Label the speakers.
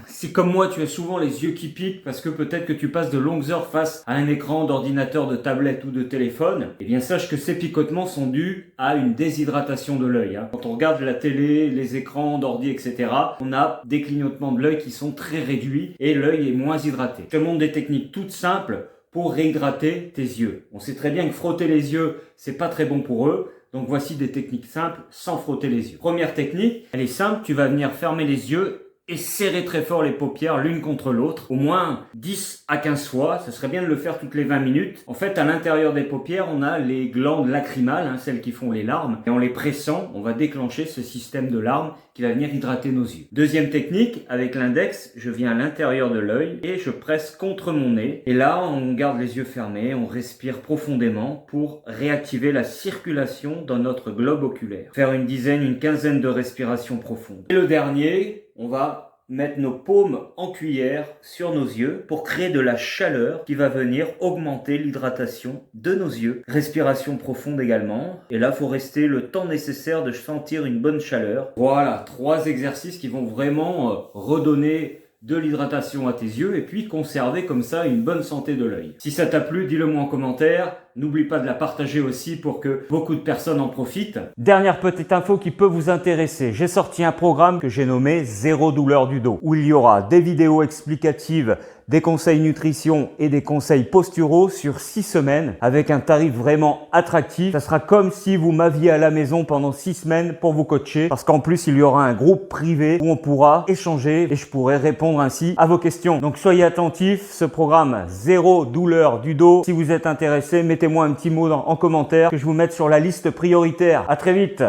Speaker 1: Si comme moi tu as souvent les yeux qui piquent parce que peut-être que tu passes de longues heures face à un écran d'ordinateur, de tablette ou de téléphone, eh bien sache que ces picotements sont dus à une déshydratation de l'œil. Quand on regarde la télé, les écrans d'ordi, etc., on a des clignotements de l'œil qui sont très réduits et l'œil est moins hydraté. Je te montre des techniques toutes simples pour réhydrater tes yeux. On sait très bien que frotter les yeux, c'est pas très bon pour eux. Donc voici des techniques simples sans frotter les yeux. Première technique, elle est simple, tu vas venir fermer les yeux et serrer très fort les paupières l'une contre l'autre, au moins 10 à 15 fois. Ce serait bien de le faire toutes les 20 minutes. En fait, à l'intérieur des paupières, on a les glandes lacrymales, celles qui font les larmes. Et en les pressant, on va déclencher ce système de larmes qui va venir hydrater nos yeux. Deuxième technique, avec l'index, je viens à l'intérieur de l'œil et je presse contre mon nez. Et là, on garde les yeux fermés, on respire profondément pour réactiver la circulation dans notre globe oculaire. Faire une dizaine, une quinzaine de respirations profondes. Et le dernier, on va mettre nos paumes en cuillère sur nos yeux pour créer de la chaleur qui va venir augmenter l'hydratation de nos yeux. Respiration profonde également. Et là, il faut rester le temps nécessaire de sentir une bonne chaleur. Voilà, 3 exercices qui vont vraiment redonner de l'hydratation à tes yeux et puis conserver comme ça une bonne santé de l'œil. Si ça t'a plu, dis-le moi en commentaire. N'oublie pas de la partager aussi pour que beaucoup de personnes en profitent. Dernière petite info qui peut vous intéresser. J'ai sorti un programme que j'ai nommé Zéro douleur du dos, où il y aura des vidéos explicatives, des conseils nutrition et des conseils posturaux sur 6 semaines avec un tarif vraiment attractif. Ça sera comme si vous m'aviez à la maison pendant 6 semaines pour vous coacher, parce qu'en plus il y aura un groupe privé où on pourra échanger et je pourrai répondre ainsi à vos questions. Donc soyez attentifs, ce programme Zéro douleur du dos. Si vous êtes intéressé, mettez-moi un petit mot en commentaire que je vous mette sur la liste prioritaire. À très vite.